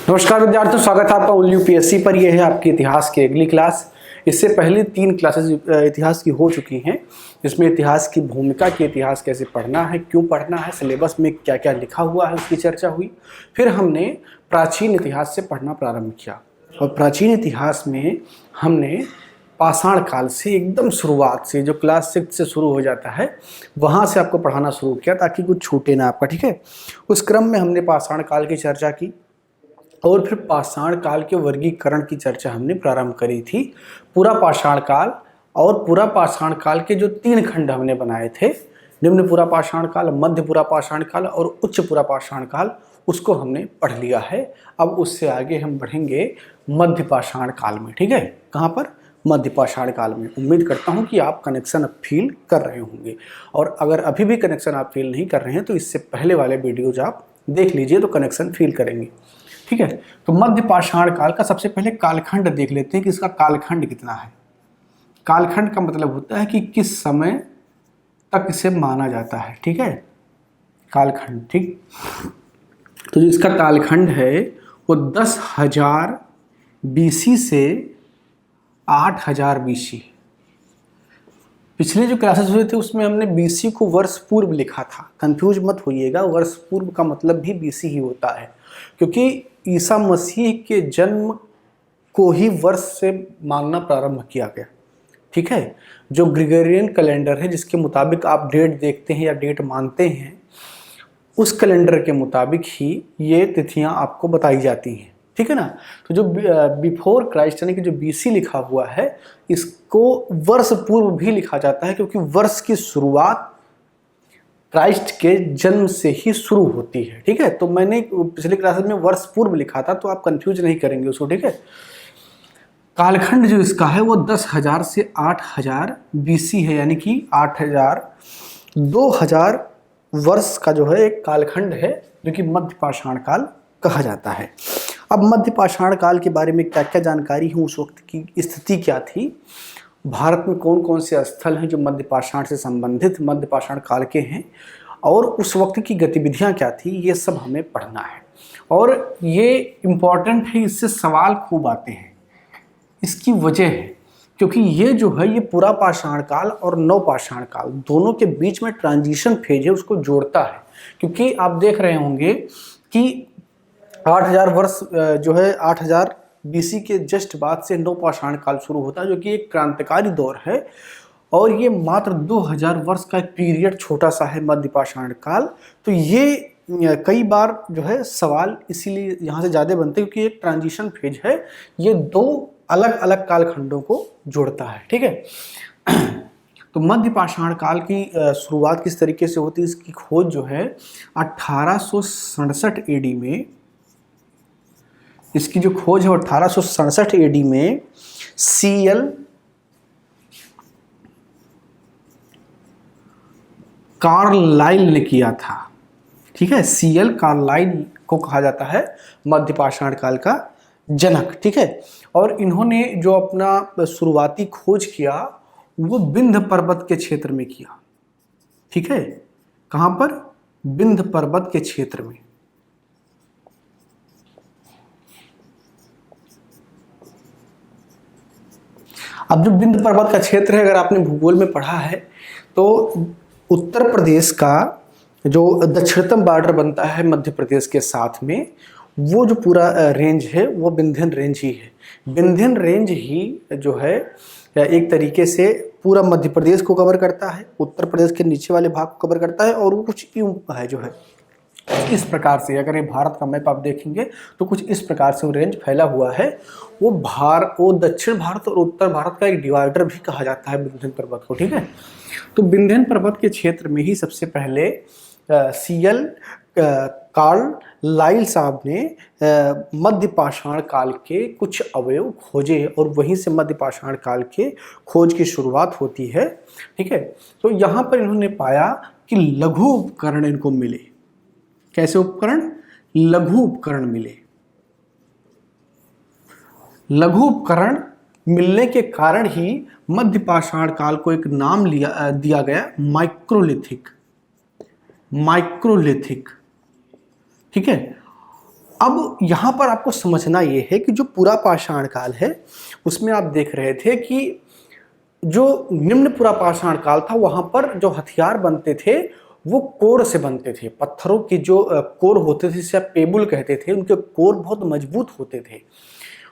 नमस्कार विद्यार्थियों, स्वागत है आपका उल्लू यूपीएससी पर। यह है आपकी इतिहास की अगली क्लास। इससे पहले 3 क्लासेस इतिहास की हो चुकी हैं, जिसमें इतिहास की भूमिका की, इतिहास कैसे पढ़ना है, क्यों पढ़ना है, सिलेबस में क्या क्या लिखा हुआ है उसकी चर्चा हुई। फिर हमने प्राचीन इतिहास से पढ़ना प्रारंभ किया और प्राचीन इतिहास में हमने पाषाण काल से एकदम शुरुआत से, जो क्लास 6 से शुरू हो जाता है, वहाँ से आपको पढ़ाना शुरू किया ताकि कुछ छूटे ना आपका। ठीक है, उस क्रम में हमने पाषाण काल की चर्चा की और फिर पाषाण काल के वर्गीकरण की चर्चा हमने प्रारंभ करी थी। पूरा पाषाण काल और पूरा पाषाण काल के जो 3 खंड हमने बनाए थे, निम्न पूरा पाषाण काल, मध्य पूरा पाषाण काल और उच्च पूरा पाषाण काल, उसको हमने पढ़ लिया है। अब उससे आगे हम बढ़ेंगे मध्य पाषाण काल में। ठीक है, कहाँ पर? मध्य पाषाण काल में। उम्मीद करता हूँ कि आप कनेक्शन अब फील कर रहे होंगे, और अगर अभी भी कनेक्शन आप फील नहीं कर रहे हैं तो इससे पहले वाले वीडियोज आप देख लीजिए तो कनेक्शन फील करेंगे। ठीक है, तो मध्य पाषाण काल का सबसे पहले कालखंड देख लेते हैं कि इसका कालखंड कितना है। कालखंड का मतलब होता है कि किस समय तक इसे माना जाता है। ठीक है, कालखंड। ठीक, तो जो इसका कालखंड है वो 10,000 BC से 8,000 BC। पिछले जो क्लासेस हुए थे उसमें हमने BC को वर्ष पूर्व लिखा था। कंफ्यूज मत होइएगा, वर्ष पूर्व का मतलब भी BC ही होता है, क्योंकि ईसा मसीह के जन्म को ही वर्ष से मानना प्रारंभ किया गया। ठीक है, जो ग्रेगोरियन कैलेंडर है, जिसके मुताबिक आप डेट देखते हैं या डेट मानते हैं, उस कैलेंडर के मुताबिक ही ये तिथियां आपको बताई जाती हैं। ठीक है ना, तो जो बिफोर क्राइस्ट यानी कि जो BC लिखा हुआ है, इसको वर्ष पूर्व भी लिखा जाता है, क्योंकि वर्ष की शुरुआत क्राइस्ट के जन्म से ही शुरू होती है। ठीक है, तो मैंने पिछले क्लास में वर्ष पूर्व लिखा था, तो आप कंफ्यूज नहीं करेंगे उसको। ठीक है, कालखंड जो इसका है वो 10,000 से 8,000 BC है, यानी कि 2000 वर्ष का जो है एक कालखंड है, जो कि मध्य पाषाण काल कहा जाता है। अब मध्य पाषाण काल के बारे में क्या क्या जानकारी है, उस वक्त की स्थिति क्या थी, भारत में कौन कौन से स्थल हैं जो मध्य पाषाण से संबंधित मध्य पाषाण काल के हैं, और उस वक्त की गतिविधियां क्या थी, ये सब हमें पढ़ना है। और ये इम्पॉर्टेंट है, इससे सवाल खूब आते हैं। इसकी वजह है क्योंकि ये जो है ये पूरा पाषाण काल और नवपाषाण काल दोनों के बीच में ट्रांजिशन फेज है, उसको जोड़ता है। क्योंकि आप देख रहे होंगे कि 8,000 वर्ष जो है 8,000 BC के जस्ट बाद से नवपाषाण काल शुरू होता है, जो कि एक क्रांतिकारी दौर है, और ये मात्र 2000 वर्ष का एक पीरियड छोटा सा है मध्य पाषाण काल। तो ये कई बार जो है सवाल इसीलिए यहाँ से ज़्यादा बनते हैं, क्योंकि एक ट्रांजिशन फेज है, ये 2 अलग अलग कालखंडों को जोड़ता है। ठीक है, तो मध्य पाषाण काल की शुरुआत किस तरीके से होती है, इसकी खोज जो है 1867 AD में, इसकी जो खोज है 1867 AD में CL कार्लाइल ने किया था। ठीक है, CL कार्लाइल को कहा जाता है मध्य पाषाण काल का जनक। ठीक है, और इन्होंने जो अपना शुरुआती खोज किया वो विंध्य पर्वत के क्षेत्र में किया। ठीक है, कहां पर? विंध्य पर्वत के क्षेत्र में। अब जो विंध्य पर्वत का क्षेत्र है, अगर आपने भूगोल में पढ़ा है तो उत्तर प्रदेश का जो दक्षिणतम बॉर्डर बनता है मध्य प्रदेश के साथ में, वो जो पूरा रेंज है वो विंध्यन रेंज ही है। विंध्यन रेंज ही जो है एक तरीके से पूरा मध्य प्रदेश को कवर करता है, उत्तर प्रदेश के नीचे वाले भाग को कवर करता है, और वो कुछ यूं है जो है इस प्रकार से, अगर ये भारत का मैप आप देखेंगे तो कुछ इस प्रकार से वो रेंज फैला हुआ है। वो दक्षिण भारत और उत्तर भारत का एक डिवाइडर भी कहा जाता है विंध्यन पर्वत को। ठीक है, तो विंध्यन पर्वत के क्षेत्र में ही सबसे पहले CL कार्लाइल साहब ने मध्य पाषाण काल के कुछ अवयव खोजे, और वहीं से मध्य पाषाण काल के खोज की शुरुआत होती है। ठीक है, तो यहाँ पर इन्होंने पाया कि लघु उपकरण इनको मिले। कैसे उपकरण? लघु उपकरण मिले। लघु उपकरण मिलने के कारण ही मध्य पाषाण काल को एक नाम दिया गया, माइक्रोलिथिक। ठीक है, अब यहाँ पर आपको समझना ये है कि जो पूरा पाषाण काल है उसमें आप देख रहे थे कि जो निम्न पूरा पाषाण काल था वहाँ पर जो हथियार बनते थे वो कोर से बनते थे। पत्थरों की जो कोर होते थे जिसे आप पेबुल कहते थे, उनके कोर बहुत मजबूत होते थे।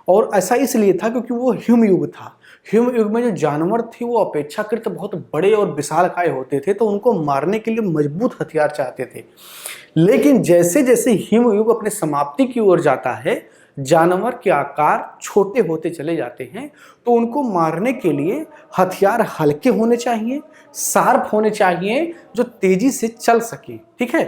और ऐसा इसलिए था क्योंकि वो हिम युग था। हिम युग में जो जानवर थे वो अपेक्षाकृत बहुत बड़े और विशालकाय होते थे, तो उनको मारने के लिए मजबूत हथियार चाहते थे। लेकिन जैसे जैसे हिम युग अपने समाप्ति की ओर जाता है, जानवर के आकार छोटे होते चले जाते हैं, तो उनको मारने के लिए हथियार हल्के होने चाहिए, शार्प होने चाहिए, जो तेजी से चल सके। ठीक है,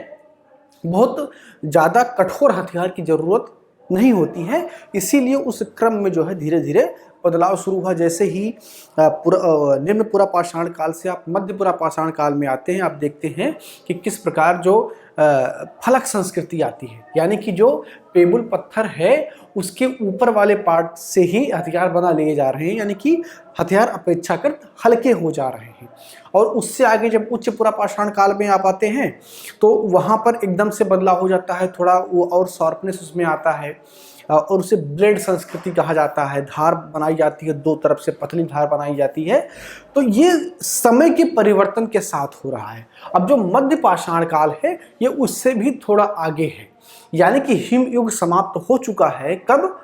बहुत ज़्यादा कठोर हथियार की ज़रूरत नहीं होती है। इसीलिए उस क्रम में जो है धीरे धीरे बदलाव शुरू हुआ। जैसे ही निम्न पूरा पाषाण काल से आप मध्य पूरा पाषाण काल में आते हैं, आप देखते हैं कि किस प्रकार जो फलक संस्कृति आती है, यानी कि जो पेबुल पत्थर है उसके ऊपर वाले पार्ट से ही हथियार बना लिए जा रहे हैं, यानी कि हथियार अपेक्षाकृत हल्के हो जा रहे हैं। और उससे आगे जब उच्च पूरा पाषाण काल में आप आते हैं तो वहाँ पर एकदम से बदलाव हो जाता है, थोड़ा वो और शार्पनेस उसमें आता है, और उसे ब्लेड संस्कृति कहा जाता है। धार बनाई जाती है, दो तरफ से पतली धार बनाई जाती है। तो ये समय के परिवर्तन के साथ हो रहा है। अब जो मध्य पाषाण काल है ये उससे भी थोड़ा आगे है, यानी कि हिम युग समाप्त हो चुका है। कब?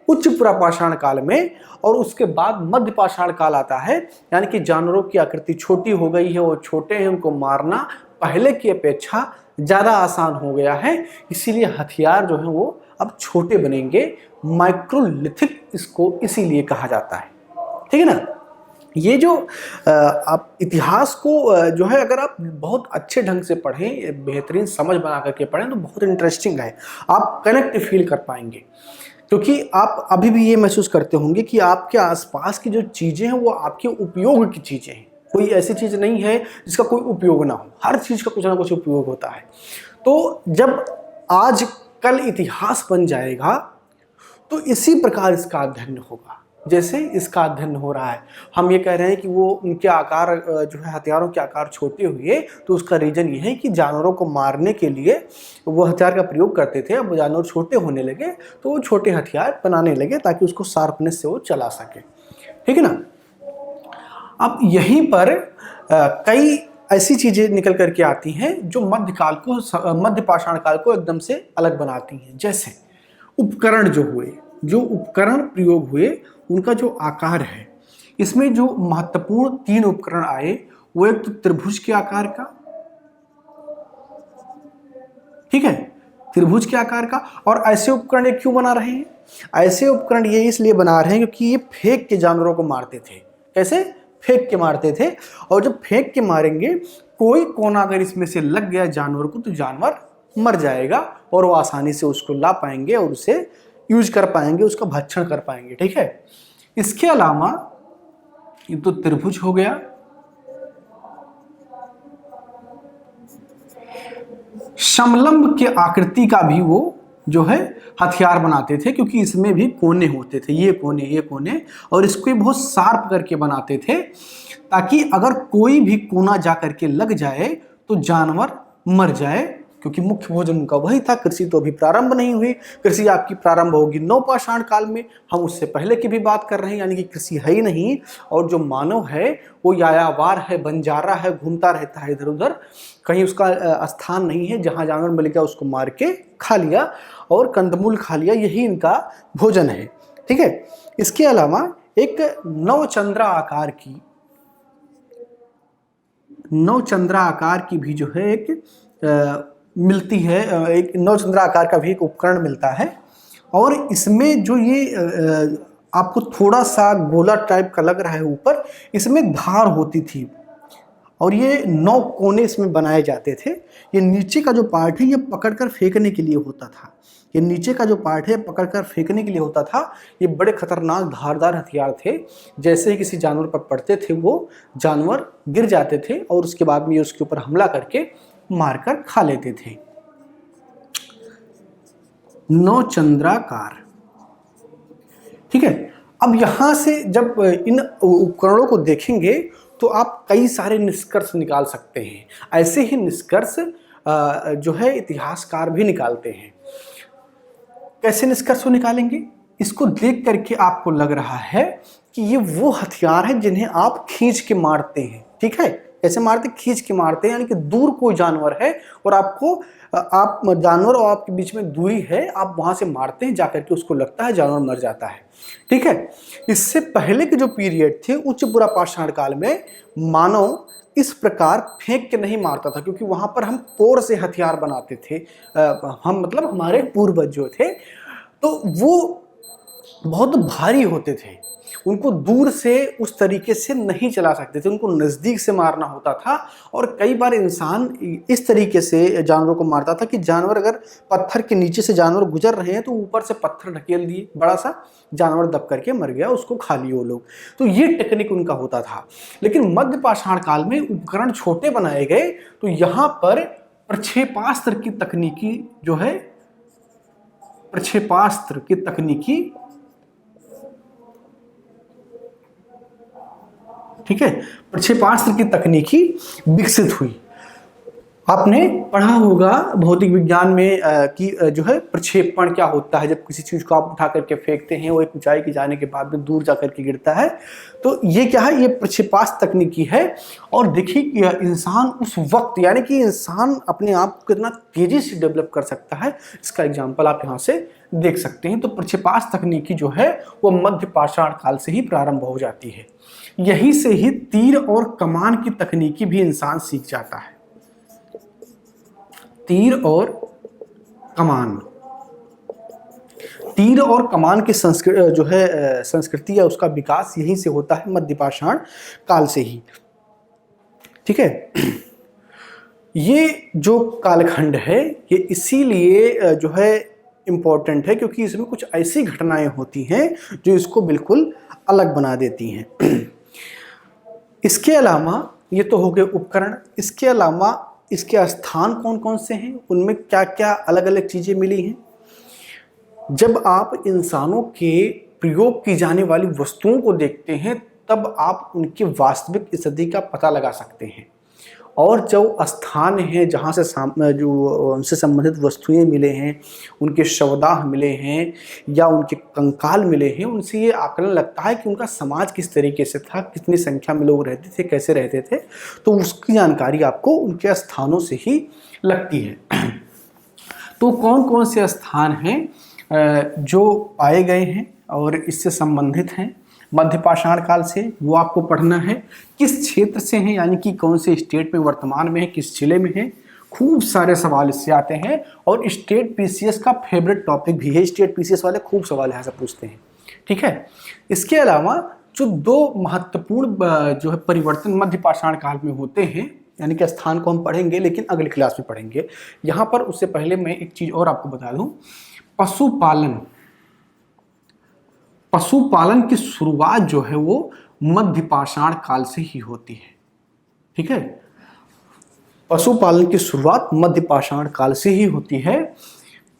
उच्च पूरा पाषाण काल में। और उसके बाद मध्य पाषाण काल आता है, यानी कि जानवरों की आकृति छोटी हो गई है, वो छोटे हैं, उनको मारना पहले की अपेक्षा ज़्यादा आसान हो गया है। इसीलिए हथियार जो है वो अब छोटे बनेंगे। माइक्रोलिथिक इसको इसीलिए कहा जाता है। ठीक है ना। ये जो आप इतिहास को जो है अगर आप बहुत अच्छे ढंग से पढ़ें, बेहतरीन समझ बना करके पढ़ें तो बहुत इंटरेस्टिंग है। आप कनेक्ट फील कर पाएंगे, क्योंकि आप अभी भी ये महसूस करते होंगे कि आपके आसपास की जो चीज़ें हैं वो आपके उपयोग की चीज़ें हैं। कोई ऐसी चीज़ नहीं है जिसका कोई उपयोग ना हो, हर चीज़ का कुछ ना कुछ उपयोग होता है। तो जब आज कल इतिहास बन जाएगा तो इसी प्रकार इसका अध्ययन होगा, जैसे इसका अध्ययन हो रहा है। हम ये कह रहे हैं कि वो उनके आकार जो है हथियारों के आकार छोटे हुए, तो उसका रीज़न ये है कि जानवरों को मारने के लिए वो हथियार का प्रयोग करते थे। अब जानवर छोटे होने लगे तो वो छोटे हथियार बनाने लगे ताकि उसको शार्पनेस से वो चला सके। ठीक है ना। अब यहीं पर कई ऐसी चीज़ें निकल करके आती हैं जो मध्य पाषाण काल को एकदम से अलग बनाती हैं। जैसे उपकरण जो हुए, जो उपकरण प्रयोग हुए उनका जो आकार है, इसमें जो महत्वपूर्ण 3 उपकरण आए वो एक तो त्रिभुज के आकार का, ठीक है, त्रिभुज के आकार का। और ऐसे उपकरण ये क्यों बना रहे हैं? ऐसे उपकरण ये इसलिए बना रहे हैं क्योंकि ये फेंक के जानवरों को मारते थे। कैसे? फेंक के मारते थे। और जब फेंक के मारेंगे, कोई कोना अगर इसमें से लग गया जानवर को तो जानवर मर जाएगा और वो आसानी से उसको ला पाएंगे और उसे यूज कर पाएंगे, उसका भक्षण कर पाएंगे। ठीक है। इसके अलावा ये तो त्रिभुज हो गया, समलंब के आकृति का भी वो जो है हथियार बनाते थे, क्योंकि इसमें भी कोने होते थे, ये कोने, और इसको बहुत शार्प करके बनाते थे ताकि अगर कोई भी कोना जा करके लग जाए तो जानवर मर जाए, क्योंकि मुख्य भोजन उनका वही था। कृषि तो अभी प्रारंभ नहीं हुई, कृषि आपकी प्रारंभ होगी नवपाषाण काल में। हम उससे पहले की भी बात कर रहे हैं, यानी कि कृषि है ही नहीं। और जो मानव है वो यायावार है, बंजारा है, घूमता रहता है इधर उधर, कहीं उसका स्थान नहीं है। जहाँ जानवर मिल गया उसको मार के खा लिया और कंदमूल खा लिया, यही इनका भोजन है। ठीक है। इसके अलावा एक नवचंद्रा आकार की भी जो है एक मिलती है, एक नवचंद्रा आकार का भी एक उपकरण मिलता है। और इसमें जो ये आपको थोड़ा सा गोला टाइप का लग रहा है ऊपर, इसमें धार होती थी और ये 9 कोने इसमें बनाए जाते थे। ये नीचे का जो पार्ट है ये पकड़कर फेंकने के लिए होता था। ये नीचे का जो पार्ट है पकड़कर फेंकने के लिए होता था। ये बड़े खतरनाक धारदार हथियार थे। जैसे ही किसी जानवर पर पड़ते थे वो जानवर गिर जाते थे और उसके बाद में उसके ऊपर हमला करके मारकर खा लेते थे। नौचंद्राकार। ठीक है। अब यहां से जब इन उपकरणों को देखेंगे तो आप कई सारे निष्कर्ष निकाल सकते हैं। ऐसे ही निष्कर्ष जो है इतिहासकार भी निकालते हैं। कैसे निष्कर्ष निकालेंगे? इसको देख करके आपको लग रहा है कि ये वो हथियार है जिन्हें आप खींच के मारते हैं। ठीक है, ऐसे मारते, खींच के मारते हैं, यानी कि दूर कोई जानवर है और आप जानवर और आपके बीच में दूरी है, आप वहां से मारते हैं, जाकर के उसको लगता है जानवर मर जाता है। ठीक है, इससे पहले के जो पीरियड थे उच्च पुरा पाषाण काल में मानव इस प्रकार फेंक के नहीं मारता था, क्योंकि वहां पर हम तोड़ से हथियार बनाते थे। हम मतलब हमारे पूर्वज जो थे तो वो बहुत भारी होते थे, उनको दूर से उस तरीके से नहीं चला सकते थे, उनको नज़दीक से मारना होता था। और कई बार इंसान इस तरीके से जानवरों को मारता था कि जानवर, अगर पत्थर के नीचे से जानवर गुजर रहे हैं तो ऊपर से पत्थर ढकेल दिए, बड़ा सा जानवर दब करके मर गया, उसको खा लिए वो लोग। तो ये टेक्निक उनका होता था। लेकिन मध्य पाषाण काल में उपकरण छोटे बनाए गए, तो यहाँ पर प्रक्षेपास्त्र की तकनीकी जो है, प्रक्षेपास्त्र की तकनीकी, ठीक है, प्रक्षेपास्त्र की तकनीकी विकसित हुई। आपने पढ़ा होगा भौतिक विज्ञान में कि जो है प्रक्षेपण क्या होता है। जब किसी चीज को आप उठा करके फेंकते हैं, वो एक ऊंचाई की जाने के बाद में दूर जाकर के गिरता है, तो ये क्या है, ये प्रक्षेपास्त्र तकनीकी है। और देखिए कि इंसान उस वक्त, यानी कि इंसान अपने आप को कितना तेजी से डेवलप कर सकता है, इसका एग्जाम्पल आप यहाँ से देख सकते हैं। तो प्रक्षेपास्त्र तकनीकी जो है वो मध्य पाषाण काल से ही प्रारंभ हो जाती है। यहीं से ही तीर और कमान की तकनीकी भी इंसान सीख जाता है। तीर और कमान, तीर और कमान की संस्कृति या उसका विकास यहीं से होता है, मध्य पाषाण काल से ही। ठीक है, ये जो कालखंड है ये इसीलिए जो है इम्पोर्टेंट है, क्योंकि इसमें कुछ ऐसी घटनाएं होती हैं जो इसको बिल्कुल अलग बना देती हैं। इसके अलावा ये तो हो गए उपकरण, इसके अलावा इसके स्थान कौन कौन से हैं, उनमें क्या क्या अलग अलग चीज़ें मिली हैं। जब आप इंसानों के प्रयोग की जाने वाली वस्तुओं को देखते हैं तब आप उनकी वास्तविक स्थिति का पता लगा सकते हैं। और जो स्थान हैं जहाँ से जो उनसे संबंधित वस्तुएं मिले हैं, उनके शवदाह मिले हैं या उनके कंकाल मिले हैं, उनसे ये आकलन लगता है कि उनका समाज किस तरीके से था, कितनी संख्या में लोग रहते थे, कैसे रहते थे। तो उसकी जानकारी आपको उनके स्थानों से ही लगती है। तो कौन कौन से स्थान हैं जो पाए गए हैं और इससे संबंधित हैं मध्य पाषाण काल से, वो आपको पढ़ना है। किस क्षेत्र से हैं, यानी कि कौन से स्टेट में वर्तमान में है, किस जिले में है, खूब सारे सवाल इससे आते हैं। और स्टेट पीसीएस का फेवरेट टॉपिक भी है, स्टेट पीसीएस वाले खूब सवाल यहाँ से पूछते हैं। ठीक है, इसके अलावा जो दो महत्वपूर्ण जो है परिवर्तन मध्य पाषाण काल में होते हैं, यानी कि स्थान को हम पढ़ेंगे लेकिन अगली क्लास में पढ़ेंगे। यहाँ पर उससे पहले मैं एक चीज़ और आपको बता दूँ, पशुपालन की शुरुआत जो है वो मध्य पाषाण काल से ही होती है। ठीक है, पशुपालन की शुरुआत मध्य पाषाण काल से ही होती है।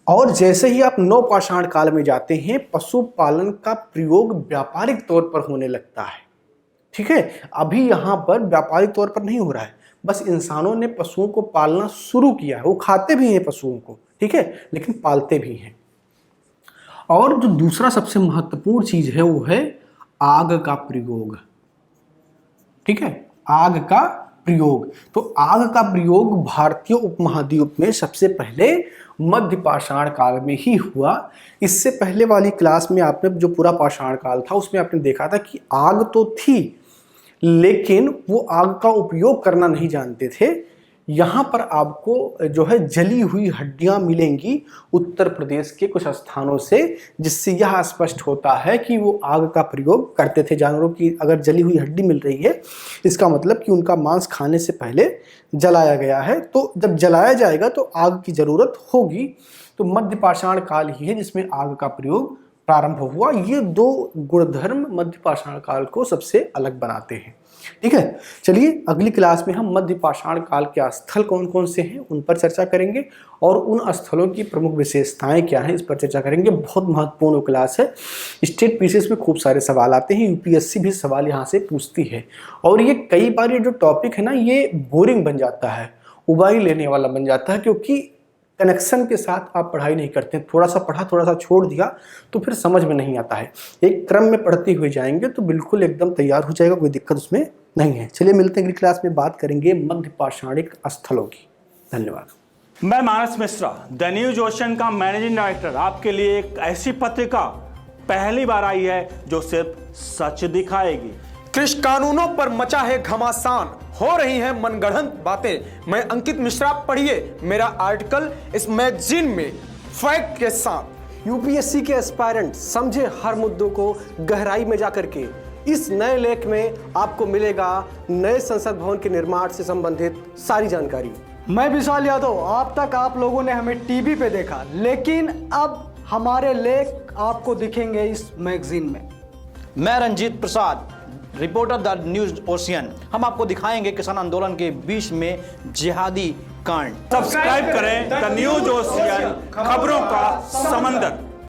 और जैसे ही आप नव पाषाण काल में जाते हैं, पशुपालन का प्रयोग व्यापारिक तौर पर होने लगता है। ठीक है, अभी यहाँ पर व्यापारिक तौर पर नहीं हो रहा है, बस इंसानों ने पशुओं को पालना शुरू किया है। वो खाते भी हैं पशुओं को, ठीक है, लेकिन पालते भी हैं। और जो दूसरा सबसे महत्वपूर्ण चीज है वो है आग का प्रयोग। ठीक है, आग का प्रयोग। तो आग का प्रयोग भारतीय उपमहाद्वीप में सबसे पहले मध्य पाषाण काल में ही हुआ। इससे पहले वाली क्लास में आपने जो पूरा पाषाण काल था उसमें आपने देखा था कि आग तो थी लेकिन वो आग का उपयोग करना नहीं जानते थे। यहाँ पर आपको जो है जली हुई हड्डियाँ मिलेंगी उत्तर प्रदेश के कुछ स्थानों से, जिससे यह स्पष्ट होता है कि वो आग का प्रयोग करते थे। जानवरों की अगर जली हुई हड्डी मिल रही है, इसका मतलब कि उनका मांस खाने से पहले जलाया गया है। तो जब जलाया जाएगा तो आग की ज़रूरत होगी। तो मध्य पाषाण काल ही है जिसमें आग का प्रयोग प्रारंभ हुआ। ये दो गुणधर्म मध्य पाषाण काल को सबसे अलग बनाते हैं। ठीक है, चलिए अगली क्लास में हम मध्य पाषाण काल के स्थल कौन कौन से हैं उन पर चर्चा करेंगे और उन स्थलों की प्रमुख विशेषताएं क्या हैं इस पर चर्चा करेंगे। बहुत महत्वपूर्ण क्लास है। स्टेट पीसीएस में खूब सारे सवाल आते हैं, यूपीएससी भी सवाल यहाँ से पूछती है। और ये कई बार ये जो टॉपिक है ना, ये बोरिंग बन जाता है, उबाई लेने वाला बन जाता है, क्योंकि कनेक्शन के साथ आप पढ़ाई नहीं करते, थोड़ा सा पढ़ा थोड़ा सा छोड़ दिया तो फिर समझ में नहीं आता है। एक क्रम में पढ़ते हुए जाएंगे तो बिल्कुल एकदम तैयार हो जाएगा, कोई दिक्कत उसमें नहीं है। चलिए मिलते हैं अगली क्लास में, बात करेंगे मध्य पाषाणिक स्थलों की। धन्यवाद। मैं मानस मिश्रा, द न्यूज ओशन का मैनेजिंग डायरेक्टर, आपके लिए एक ऐसी पत्रिका पहली बार आई है जो सिर्फ सच दिखाएगी। कृषि कानूनों पर मचा है घमासान, हो रही हैं मनगढ़ंत बातें। मैं अंकित मिश्रा, पढ़िए मेरा आर्टिकल इस मैगजीन में फैक्ट के साथ। यूपीएससी के एस्पायरेंट समझे हर मुद्दों को गहराई में जाकर के। इस नए लेख में आपको मिलेगा नए संसद भवन के निर्माण से संबंधित सारी जानकारी। मैं विशाल यादव, अब तक आप लोगों ने हमें टीवी पे देखा, लेकिन अब हमारे लेख आपको दिखेंगे इस मैगजीन में। मैं Ranjit Prasad, reporter the news ocean. हम आपको दिखाएंगे किसान आंदोलन के बीच में जिहादी कांड। सब्सक्राइब करें द न्यूज ओशियन, खबरों का समंदर।